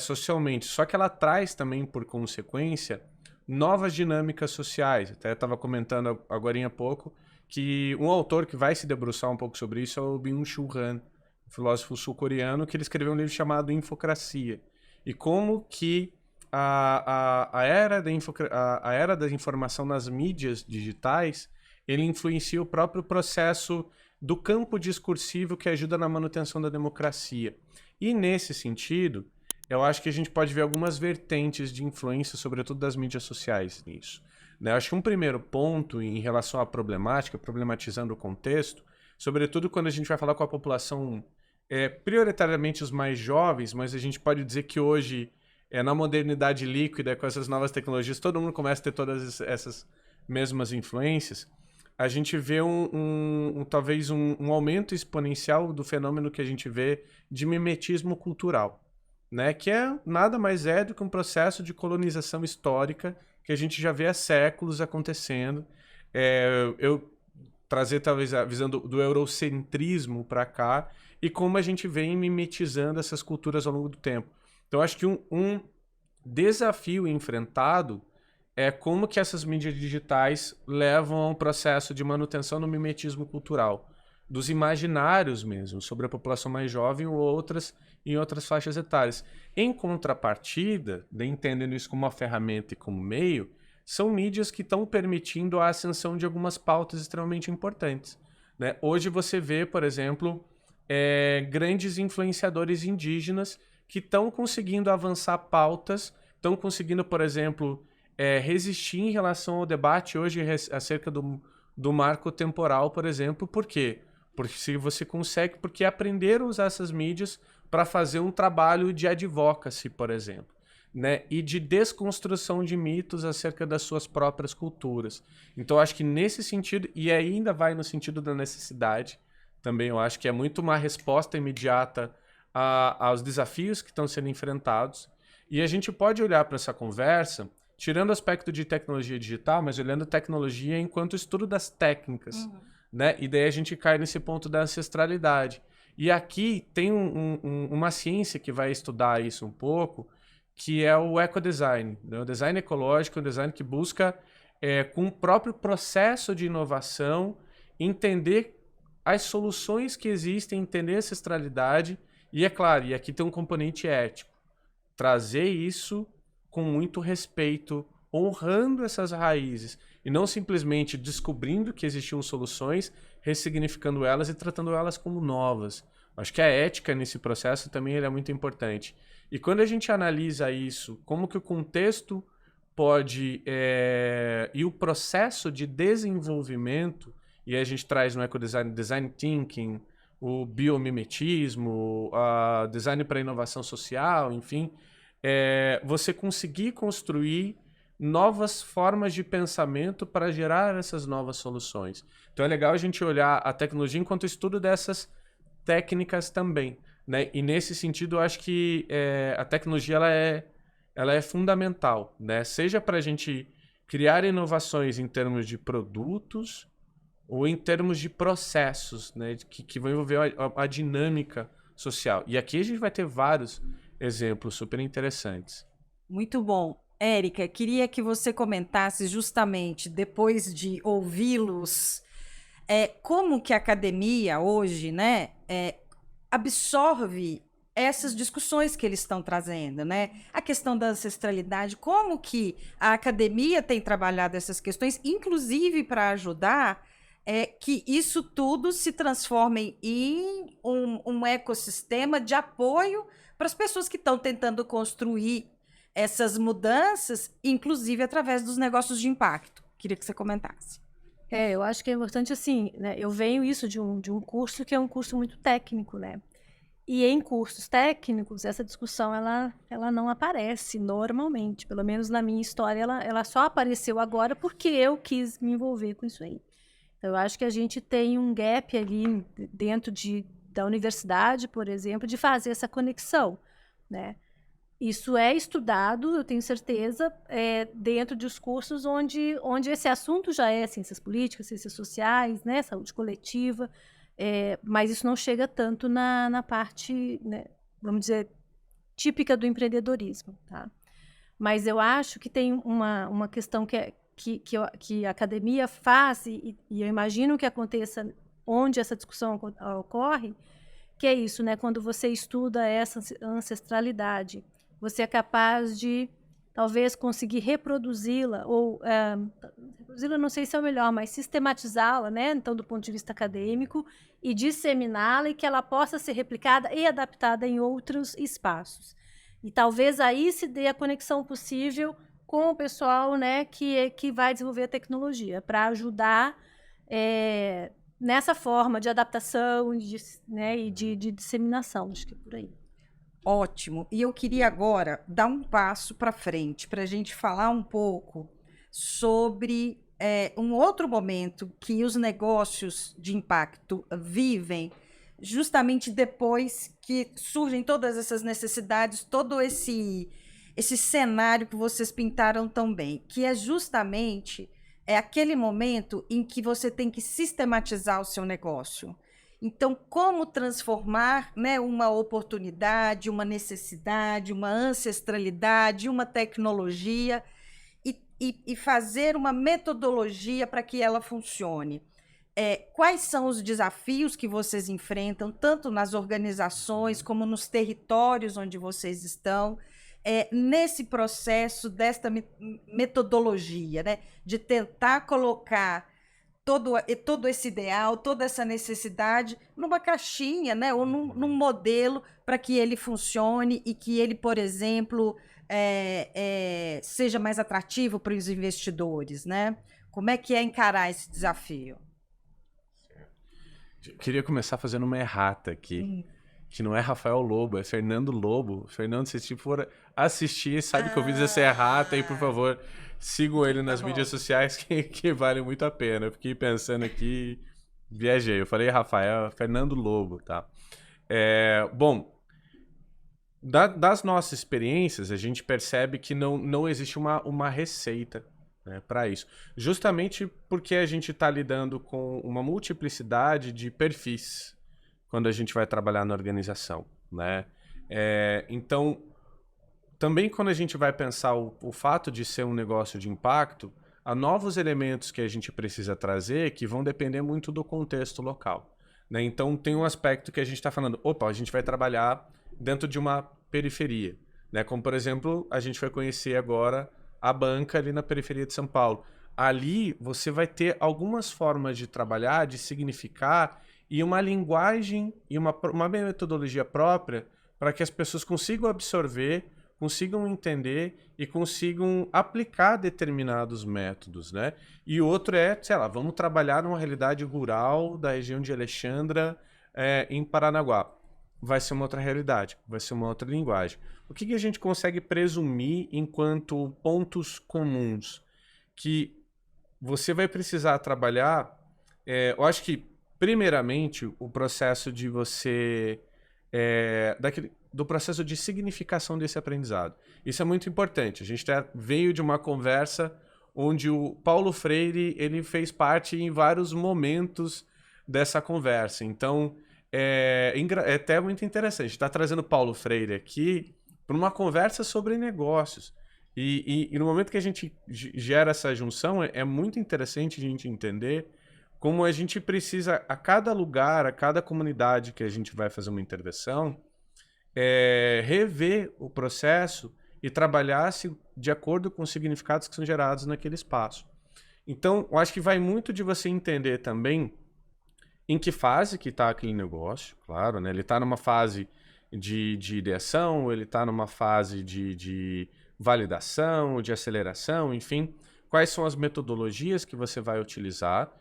socialmente. Só que ela traz também, por consequência, novas dinâmicas sociais. Até estava comentando agora há pouco que um autor que vai se debruçar um pouco sobre isso é o Byung-Chul Han, um filósofo sul-coreano, que ele escreveu um livro chamado Infocracia. E como que a era da informação nas mídias digitais, ele influencia o próprio processo do campo discursivo que ajuda na manutenção da democracia. E nesse sentido, eu acho que a gente pode ver algumas vertentes de influência, sobretudo das mídias sociais nisso. Eu acho que um primeiro ponto em relação à problemática, problematizando o contexto, sobretudo quando a gente vai falar com a população, prioritariamente os mais jovens, mas a gente pode dizer que hoje, na modernidade líquida, com essas novas tecnologias, todo mundo começa a ter todas essas mesmas influências. A gente vê talvez um aumento exponencial do fenômeno que a gente vê de mimetismo cultural, né? Que nada mais do que um processo de colonização histórica que a gente já vê há séculos acontecendo. Eu trazer talvez a visão do eurocentrismo para cá e como a gente vem mimetizando essas culturas ao longo do tempo. Então, acho que um desafio enfrentado é como que essas mídias digitais levam a um processo de manutenção no mimetismo cultural. dos imaginários mesmo, sobre a população mais jovem ou em outras faixas etárias. Em contrapartida, entendendo isso como uma ferramenta e como meio, são mídias que estão permitindo a ascensão de algumas pautas extremamente importantes, né? Hoje você vê, por exemplo, grandes influenciadores indígenas que estão conseguindo avançar pautas, estão conseguindo, por exemplo, resistir em relação ao debate hoje acerca do marco temporal, por exemplo. Por quê? Porque se você consegue, porque aprenderam a usar essas mídias para fazer um trabalho de advocacy, por exemplo, né? E de desconstrução de mitos acerca das suas próprias culturas. Então, acho que nesse sentido, e ainda vai no sentido da necessidade, também eu acho que é muito uma resposta imediata aos desafios que estão sendo enfrentados. E a gente pode olhar para essa conversa, tirando o aspecto de tecnologia digital, mas olhando a tecnologia enquanto estudo das técnicas, né? E daí a gente cai nesse ponto da ancestralidade. E aqui tem uma ciência que vai estudar isso um pouco, que é o ecodesign, né? O design ecológico é um design que busca, com o próprio processo de inovação, entender as soluções que existem, entender a ancestralidade e, é claro, e aqui tem um componente ético, trazer isso com muito respeito, honrando essas raízes e não simplesmente descobrindo que existiam soluções, ressignificando elas e tratando elas como novas. Acho que a ética nesse processo também é muito importante. E quando a gente analisa isso, como que o contexto pode e o processo de desenvolvimento, e aí a gente traz no ecodesign, design thinking, o biomimetismo, design para inovação social, enfim, você conseguir construir novas formas de pensamento para gerar essas novas soluções. Então é legal a gente olhar a tecnologia enquanto estudo dessas técnicas também, né? E nesse sentido eu acho que a tecnologia ela é fundamental, né? Seja para a gente criar inovações em termos de produtos ou em termos de processos, né? Que vão envolver a dinâmica social. E aqui a gente vai ter vários exemplos super interessantes. Muito bom. Érica, queria que você comentasse justamente, depois de ouvi-los, como que a academia hoje, né, absorve essas discussões que eles estão trazendo, né? A questão da ancestralidade, como que a academia tem trabalhado essas questões, inclusive para ajudar que isso tudo se transforme em um ecossistema de apoio para as pessoas que estão tentando construir essas mudanças, inclusive através dos negócios de impacto. Queria que você comentasse. Eu acho que é importante, assim, né? Eu venho isso de um curso que é um curso muito técnico, né? E em cursos técnicos, essa discussão, ela não aparece normalmente. Pelo menos na minha história, ela só apareceu agora porque eu quis me envolver com isso aí. Então, eu acho que a gente tem um gap ali dentro da universidade, por exemplo, de fazer essa conexão, né? Isso é estudado, eu tenho certeza, dentro dos cursos onde esse assunto já é ciências políticas, ciências sociais, né, saúde coletiva, mas isso não chega tanto na parte, né, vamos dizer, típica do empreendedorismo, tá? Mas eu acho que tem uma questão que a academia faz, e eu imagino que aconteça onde essa discussão ocorre, que é isso, né, quando você estuda essa ancestralidade, você é capaz de, talvez, conseguir reproduzi-la, ou reproduzi-la não sei se é o melhor, mas sistematizá-la, né? Então, do ponto de vista acadêmico, e disseminá-la e que ela possa ser replicada e adaptada em outros espaços. E talvez aí se dê a conexão possível com o pessoal, né, que vai desenvolver a tecnologia, para ajudar nessa forma de adaptação e de disseminação, acho que é por aí. Ótimo. E eu queria agora dar um passo para frente, para a gente falar um pouco sobre um outro momento que os negócios de impacto vivem, justamente depois que surgem todas essas necessidades, todo esse cenário que vocês pintaram tão bem, que é justamente aquele momento em que você tem que sistematizar o seu negócio. Então, como transformar, né, uma oportunidade, uma necessidade, uma ancestralidade, uma tecnologia e fazer uma metodologia para que ela funcione. quais são os desafios que vocês enfrentam, tanto nas organizações como nos territórios onde vocês estão, nesse processo desta metodologia, né, de tentar colocar todo esse ideal, toda essa necessidade numa caixinha, né, ou num modelo para que ele funcione e que ele, por exemplo, seja mais atrativo para os investidores, né? Como é que é encarar esse desafio? Eu queria começar fazendo uma errata aqui, que não é Rafael Lobo, é Fernando Lobo. Fernando, se for assistir, sabe que eu fiz essa errata e, por favor, sigam ele nas mídias sociais que vale muito a pena. Eu fiquei pensando aqui, viajei. Eu falei Rafael, Fernando Lobo, tá? Bom, das nossas experiências, a gente percebe que não existe uma receita, né, para isso. Justamente porque a gente está lidando com uma multiplicidade de perfis quando a gente vai trabalhar na organização, né? Então, também quando a gente vai pensar o fato de ser um negócio de impacto, há novos elementos que a gente precisa trazer que vão depender muito do contexto local, né? Então, tem um aspecto que a gente está falando, a gente vai trabalhar dentro de uma periferia, né? Como, por exemplo, a gente vai conhecer agora a banca ali na periferia de São Paulo. Ali você vai ter algumas formas de trabalhar, de significar e uma linguagem e uma metodologia própria para que as pessoas consigam absorver, consigam entender e consigam aplicar determinados métodos, né? E outro sei lá, vamos trabalhar numa realidade rural da região de Alexandra, em Paranaguá. Vai ser uma outra realidade, vai ser uma outra linguagem. O que a gente consegue presumir enquanto pontos comuns? Que você vai precisar trabalhar, eu acho que, primeiramente, o processo de você... do processo de significação desse aprendizado. Isso é muito importante. A gente veio de uma conversa onde o Paulo Freire ele fez parte em vários momentos dessa conversa. Então, é até muito interessante. Está trazendo Paulo Freire aqui para uma conversa sobre negócios. E no momento que a gente gera essa junção, é muito interessante a gente entender como a gente precisa, a cada lugar, a cada comunidade que a gente vai fazer uma intervenção, rever o processo e trabalhar-se de acordo com os significados que são gerados naquele espaço. Então, eu acho que vai muito de você entender também em que fase que está aquele negócio, claro, né? Ele está numa fase de ideação, ele está numa fase de validação, de aceleração, enfim. Quais são as metodologias que você vai utilizar?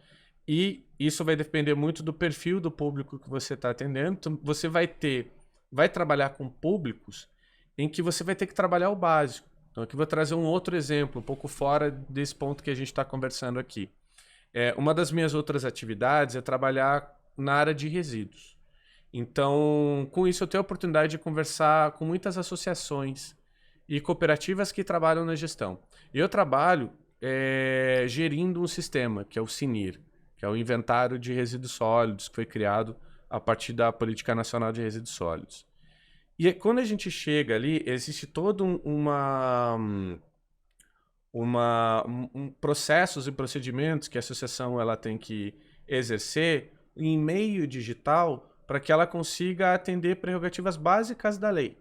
E isso vai depender muito do perfil do público que você está atendendo. Então, você vai trabalhar com públicos em que você vai ter que trabalhar o básico. Então, aqui eu vou trazer um outro exemplo, um pouco fora desse ponto que a gente está conversando aqui. Uma das minhas outras atividades é trabalhar na área de resíduos. Então, com isso, eu tenho a oportunidade de conversar com muitas associações e cooperativas que trabalham na gestão. E eu trabalho gerindo um sistema, que é o CINIR, que é o Inventário de Resíduos Sólidos, que foi criado a partir da Política Nacional de Resíduos Sólidos. E quando a gente chega ali, existe todo processos e procedimentos que a associação ela tem que exercer em meio digital para que ela consiga atender prerrogativas básicas da lei.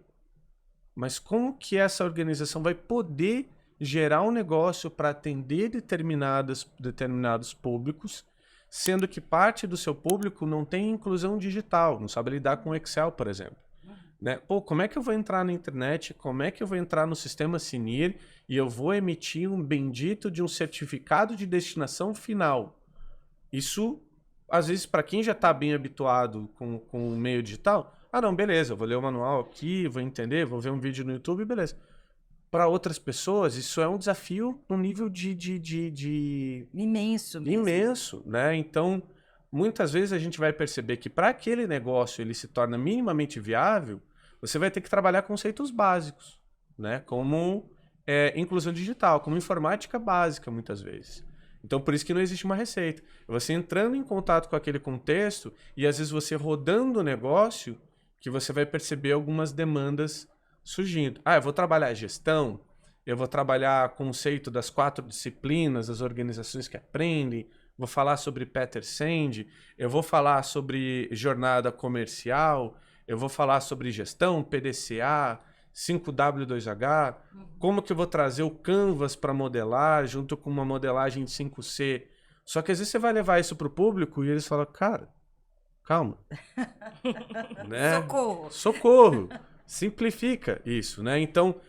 Mas como que essa organização vai poder gerar um negócio para atender determinados públicos, sendo que parte do seu público não tem inclusão digital, não sabe lidar com Excel, por exemplo? Né? Como é que eu vou entrar na internet? Como é que eu vou entrar no sistema CINIR e eu vou emitir um bendito de um certificado de destinação final? Isso, às vezes, para quem já está bem habituado com o meio digital, não, beleza, eu vou ler o manual aqui, vou entender, vou ver um vídeo no YouTube, beleza. Para outras pessoas, isso é um desafio num nível imenso mesmo. Imenso, né? Então, muitas vezes a gente vai perceber que para aquele negócio ele se torna minimamente viável, você vai ter que trabalhar conceitos básicos, né? Como inclusão digital, como informática básica, muitas vezes. Então, por isso que não existe uma receita. Você entrando em contato com aquele contexto e, às vezes, você rodando o negócio, que você vai perceber algumas demandas surgindo. Eu vou trabalhar gestão, eu vou trabalhar conceito das 4 disciplinas, das organizações que aprendem, vou falar sobre Peter Senge, eu vou falar sobre jornada comercial, eu vou falar sobre gestão, PDCA, 5W2H, como que eu vou trazer o Canvas para modelar junto com uma modelagem de 5C. Só que às vezes você vai levar isso para o público e eles falam, cara, calma. Né? Socorro! Socorro! Simplifica isso, né? Então,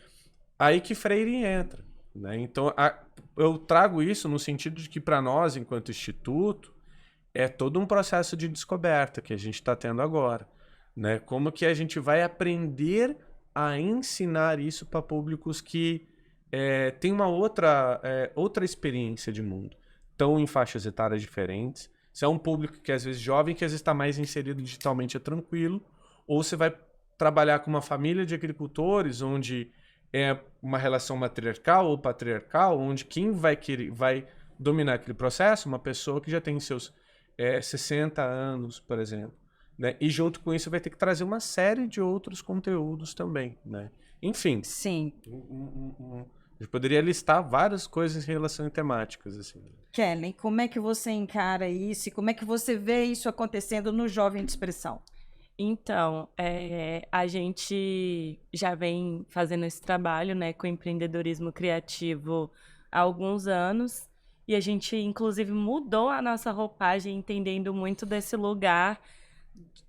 aí que Freire entra, né? Então, eu trago isso no sentido de que para nós, enquanto instituto, é todo um processo de descoberta que a gente está tendo agora, né? Como que a gente vai aprender a ensinar isso para públicos que têm uma outra experiência de mundo, estão em faixas etárias diferentes. Se é um público que às vezes jovem, que às vezes está mais inserido digitalmente, é tranquilo, ou você vai trabalhar com uma família de agricultores, onde é uma relação matriarcal ou patriarcal, onde quem vai dominar aquele processo, uma pessoa que já tem seus 60 anos, por exemplo. Né? E junto com isso vai ter que trazer uma série de outros conteúdos também. Né? Enfim, Sim. eu poderia listar várias coisas em relação a temáticas. Assim. Kellen, como é que você encara isso e como é que você vê isso acontecendo no Jovem de Expressão? Então, a gente já vem fazendo esse trabalho, né, com empreendedorismo criativo há alguns anos, e a gente, inclusive, mudou a nossa roupagem, entendendo muito desse lugar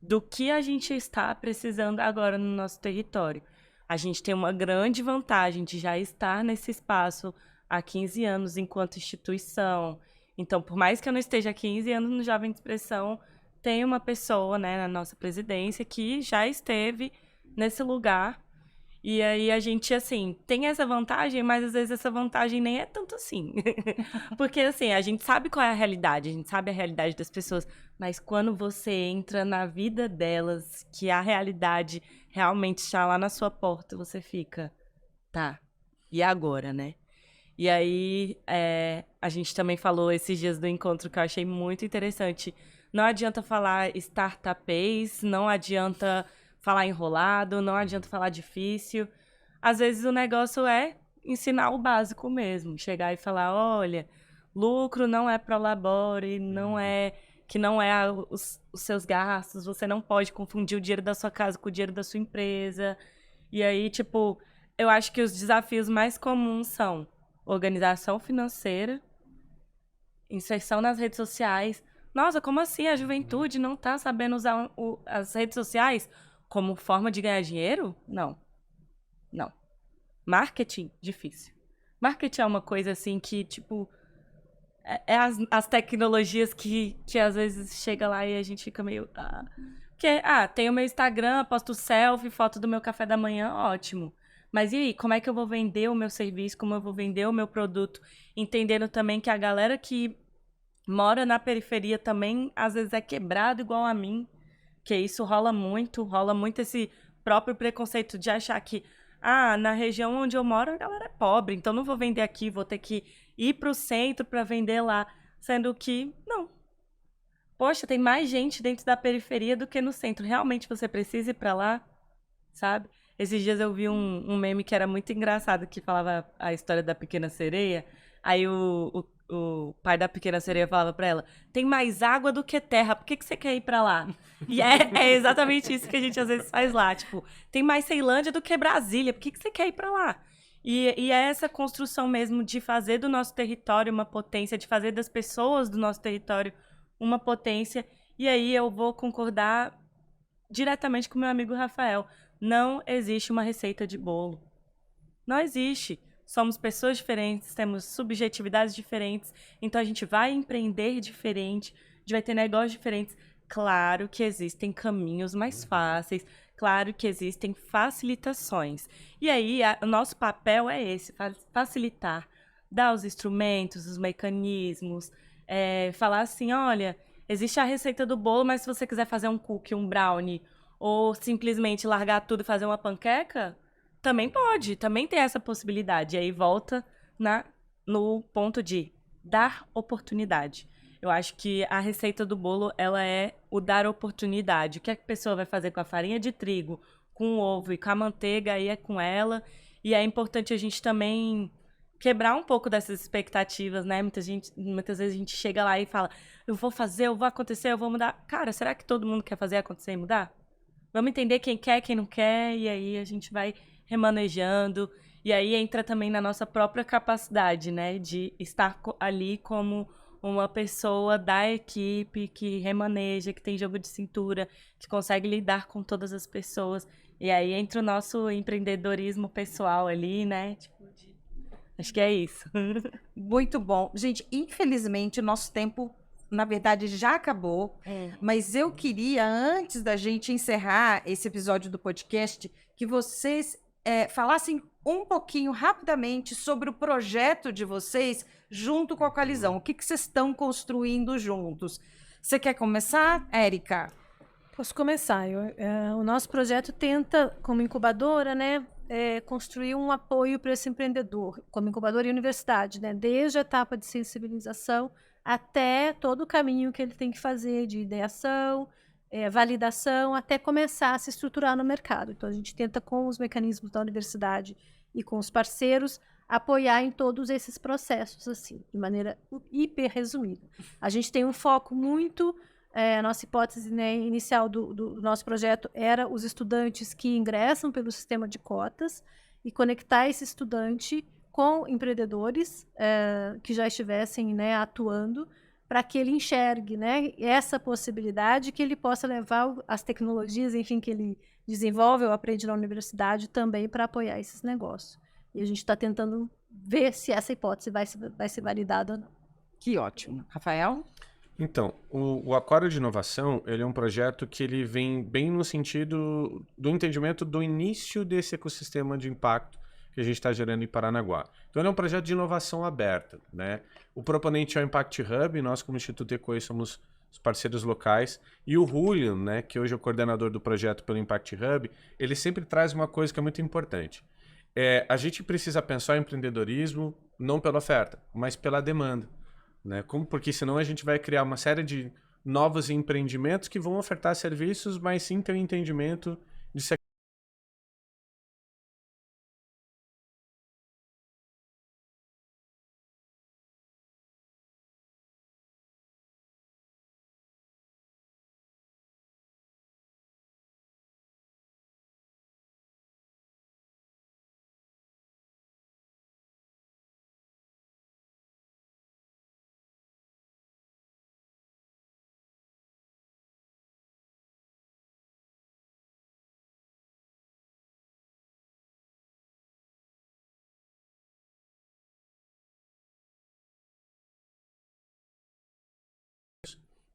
do que a gente está precisando agora no nosso território. A gente tem uma grande vantagem de já estar nesse espaço há 15 anos enquanto instituição. Então, por mais que eu não esteja há 15 anos no Jovem de Expressão, tem uma pessoa, né, na nossa presidência que já esteve nesse lugar. E aí a gente, assim, tem essa vantagem, mas às vezes essa vantagem nem é tanto assim. Porque, assim, a gente sabe qual é a realidade, a gente sabe a realidade das pessoas, mas quando você entra na vida delas, que a realidade realmente está lá na sua porta, você fica, tá, e agora, né? E aí a gente também falou esses dias do encontro que eu achei muito interessante. Não adianta falar startupês, não adianta falar enrolado, não adianta falar difícil. Às vezes o negócio é ensinar o básico mesmo. Chegar e falar, olha, lucro não é prolabore, não é os seus gastos, você não pode confundir o dinheiro da sua casa com o dinheiro da sua empresa. E aí, tipo, eu acho que os desafios mais comuns são organização financeira, inserção nas redes sociais. Nossa, como assim a juventude não está sabendo usar as redes sociais como forma de ganhar dinheiro? Não. Não. Marketing, difícil. Marketing é uma coisa assim que, tipo, as tecnologias que às vezes chega lá e a gente fica meio... Porque, tem o meu Instagram, posto selfie, foto do meu café da manhã, ótimo. Mas e aí, como é que eu vou vender o meu serviço, como eu vou vender o meu produto? Entendendo também que a galera que mora na periferia também, às vezes, é quebrado igual a mim. Que isso rola muito esse próprio preconceito de achar que, na região onde eu moro, a galera é pobre, então não vou vender aqui, vou ter que ir para o centro para vender lá. Sendo que, não. Poxa, tem mais gente dentro da periferia do que no centro. Realmente você precisa ir para lá, sabe? Esses dias eu vi um meme que era muito engraçado, que falava a história da Pequena Sereia. Aí o pai da Pequena Sereia falava pra ela, tem mais água do que terra, por que você quer ir pra lá? E é exatamente isso que a gente às vezes faz lá, tipo, tem mais Ceilândia do que Brasília, por que você quer ir pra lá? E é essa construção mesmo de fazer do nosso território uma potência, de fazer das pessoas do nosso território uma potência. E aí eu vou concordar diretamente com meu amigo Rafael. Não existe uma receita de bolo. Não existe. Somos pessoas diferentes, temos subjetividades diferentes, então a gente vai empreender diferente, a gente vai ter negócios diferentes. Claro que existem caminhos mais fáceis, claro que existem facilitações. E aí, o nosso papel é esse, facilitar, dar os instrumentos, os mecanismos, falar assim, olha, existe a receita do bolo, mas se você quiser fazer um cookie, um brownie, ou simplesmente largar tudo e fazer uma panqueca, também pode, também tem essa possibilidade. E aí volta no ponto de dar oportunidade. Eu acho que a receita do bolo, ela é o dar oportunidade. O que a pessoa vai fazer com a farinha de trigo, com o ovo e com a manteiga, aí é com ela. E é importante a gente também quebrar um pouco dessas expectativas, né? Muitas vezes a gente chega lá e fala, eu vou fazer, eu vou acontecer, eu vou mudar. Cara, será que todo mundo quer fazer acontecer e mudar? Vamos entender quem quer, quem não quer, e aí a gente vai remanejando. E aí entra também na nossa própria capacidade, né? De estar ali como uma pessoa da equipe que remaneja, que tem jogo de cintura, que consegue lidar com todas as pessoas. E aí entra o nosso empreendedorismo pessoal ali, né? Tipo, acho que é isso. Muito bom. Gente, infelizmente, o nosso tempo, na verdade, já acabou. Mas eu queria, antes da gente encerrar esse episódio do podcast, que vocês falassem um pouquinho, rapidamente, sobre o projeto de vocês junto com a Coalizão. O que vocês estão construindo juntos? Você quer começar, Érica? Posso começar. O nosso projeto tenta, como incubadora, né, construir um apoio para esse empreendedor, como incubadora e universidade, né, desde a etapa de sensibilização até todo o caminho que ele tem que fazer de ideação, validação, até começar a se estruturar no mercado. Então, a gente tenta, com os mecanismos da universidade e com os parceiros, apoiar em todos esses processos, assim, de maneira hiper resumida. A gente tem um foco muito... a nossa hipótese, né, inicial do nosso projeto era os estudantes que ingressam pelo sistema de cotas e conectar esse estudante com empreendedores que já estivessem, né, atuando, para que ele enxergue, né, essa possibilidade, que ele possa levar as tecnologias, enfim, que ele desenvolve ou aprende na universidade também para apoiar esses negócios. E a gente está tentando ver se essa hipótese vai ser validada ou não. Que ótimo. Rafael? Então, o Aquário de Inovação, ele é um projeto que ele vem bem no sentido do entendimento do início desse ecossistema de impacto que a gente está gerando em Paranaguá. Então, ele é um projeto de inovação aberta, né? O proponente é o Impact Hub, nós como Instituto Ecoi somos os parceiros locais, e o Julian, né, que hoje é o coordenador do projeto pelo Impact Hub, ele sempre traz uma coisa que é muito importante. A gente precisa pensar em empreendedorismo não pela oferta, mas pela demanda. Né? Porque senão a gente vai criar uma série de novos empreendimentos que vão ofertar serviços, mas sem ter um entendimento de se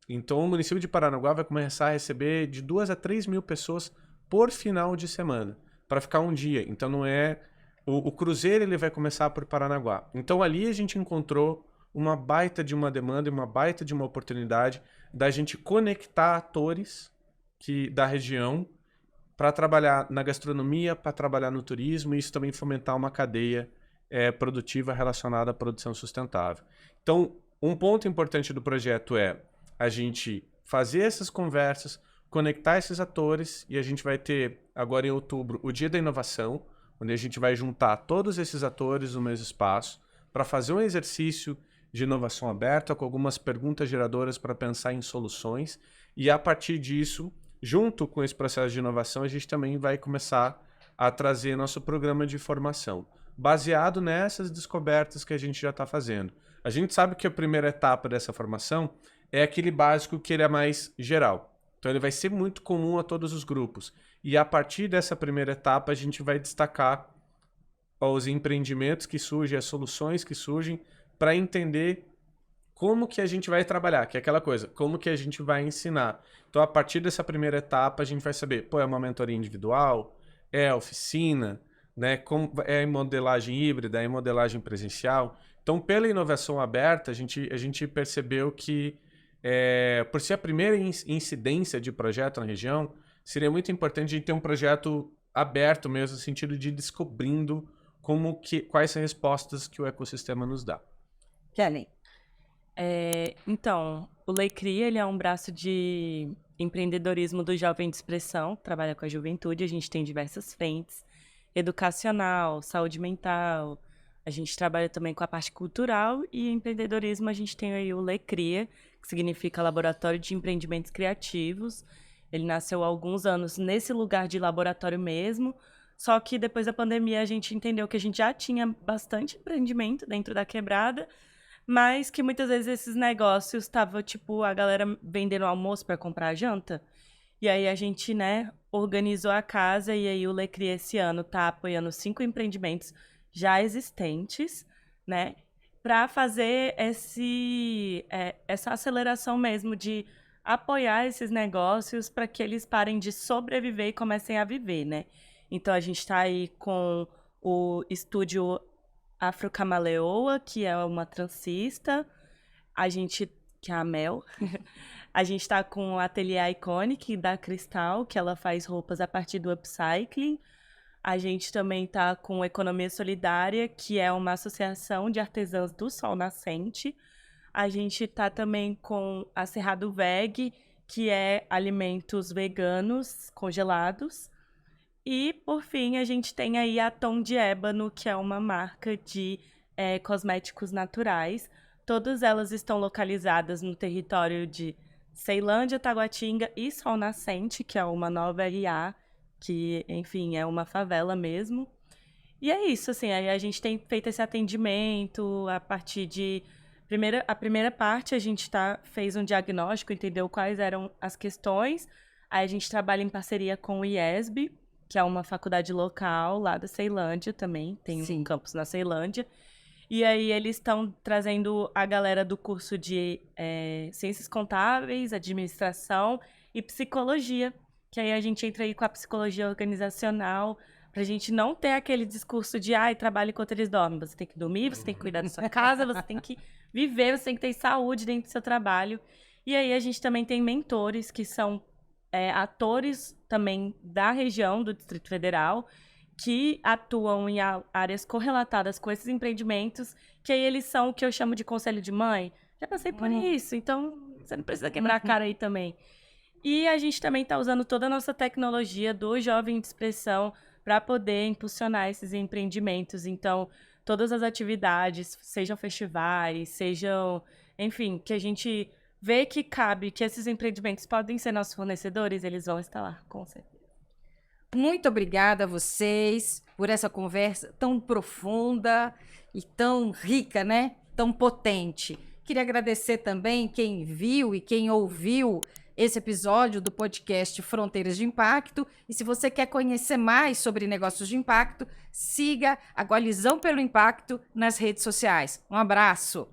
Então, o município de Paranaguá vai começar a receber de 2 a 3 mil pessoas por final de semana, para ficar um dia. Então, não é... O cruzeiro ele vai começar por Paranaguá. Então, ali a gente encontrou uma baita de uma demanda e uma baita de uma oportunidade da gente conectar atores da região para trabalhar na gastronomia, para trabalhar no turismo, e isso também fomentar uma cadeia produtiva relacionada à produção sustentável. Então, um ponto importante do projeto é a gente fazer essas conversas, conectar esses atores, e a gente vai ter, agora em outubro, o Dia da Inovação, onde a gente vai juntar todos esses atores no mesmo espaço para fazer um exercício de inovação aberta com algumas perguntas geradoras para pensar em soluções, e a partir disso, junto com esse processo de inovação, a gente também vai começar a trazer nosso programa de formação, baseado nessas descobertas que a gente já está fazendo. A gente sabe que a primeira etapa dessa formação é aquele básico que ele é mais geral. Então ele vai ser muito comum a todos os grupos. E a partir dessa primeira etapa a gente vai destacar os empreendimentos que surgem, as soluções que surgem, para entender como que a gente vai trabalhar, que é aquela coisa, como que a gente vai ensinar. Então a partir dessa primeira etapa a gente vai saber, é uma mentoria individual, é oficina, né? Como é em modelagem híbrida, é em modelagem presencial. Então pela inovação aberta a gente percebeu que por ser a primeira incidência de projeto na região, seria muito importante a gente ter um projeto aberto mesmo, no sentido de descobrindo quais são as respostas que o ecossistema nos dá. Kelly? Então, o Lei Cria, ele é um braço de empreendedorismo do Jovem de Expressão, trabalha com a juventude, a gente tem diversas frentes, educacional, saúde mental, A gente trabalha também com a parte cultural e empreendedorismo a gente tem aí o Lecria, que significa Laboratório de Empreendimentos Criativos. Ele nasceu há alguns anos nesse lugar de laboratório mesmo, só que depois da pandemia a gente entendeu que a gente já tinha bastante empreendimento dentro da quebrada, mas que muitas vezes esses negócios estavam, tipo, a galera vendendo almoço para comprar janta. E aí a gente, né, organizou a casa e aí o Lecri esse ano tá apoiando 5 empreendimentos já existentes, né, para fazer essa aceleração mesmo de apoiar esses negócios para que eles parem de sobreviver e comecem a viver, né? Então a gente está aí com o estúdio Afrocamaleoa, que é uma transista, que é a Mel. A gente está com o Ateliê Iconic da Cristal, que ela faz roupas a partir do upcycling. A gente também está com Economia Solidária, que é uma associação de artesãs do sol nascente. A gente está também com a Cerrado Veg, que é alimentos veganos congelados. E, por fim, a gente tem aí a Tom de Ébano, que é uma marca de cosméticos naturais. Todas elas estão localizadas no território de Ceilândia, Taguatinga e Sol Nascente, que é uma nova RA, que, enfim, é uma favela mesmo. E é isso, assim, aí a gente tem feito esse atendimento a partir de... A primeira parte, a gente fez um diagnóstico, entendeu quais eram as questões. Aí a gente trabalha em parceria com o IESB, que é uma faculdade local lá da Ceilândia também, tem um campus na Ceilândia. E aí eles estão trazendo a galera do curso de Ciências Contábeis, Administração e Psicologia, que aí a gente entra aí com a psicologia organizacional, pra gente não ter aquele discurso de trabalho enquanto eles dormem. Você tem que dormir, você tem que cuidar da sua casa, você tem que viver, você tem que ter saúde dentro do seu trabalho. E aí a gente também tem mentores que são atores também da região do Distrito Federal, que atuam em áreas correlatadas com esses empreendimentos, que aí eles são o que eu chamo de conselho de mãe. Já passei por isso, então você não precisa quebrar a cara aí também. E a gente também está usando toda a nossa tecnologia do Jovem de Expressão para poder impulsionar esses empreendimentos. Então, todas as atividades, sejam festivais, sejam, enfim, que a gente vê que cabe, que esses empreendimentos podem ser nossos fornecedores, eles vão estar lá, com certeza. Muito obrigada a vocês por essa conversa tão profunda e tão rica, né? Tão potente. Queria agradecer também quem viu e quem ouviu esse episódio do podcast Fronteiras de Impacto. E se você quer conhecer mais sobre negócios de impacto, siga a Coalizão pelo Impacto nas redes sociais. Um abraço!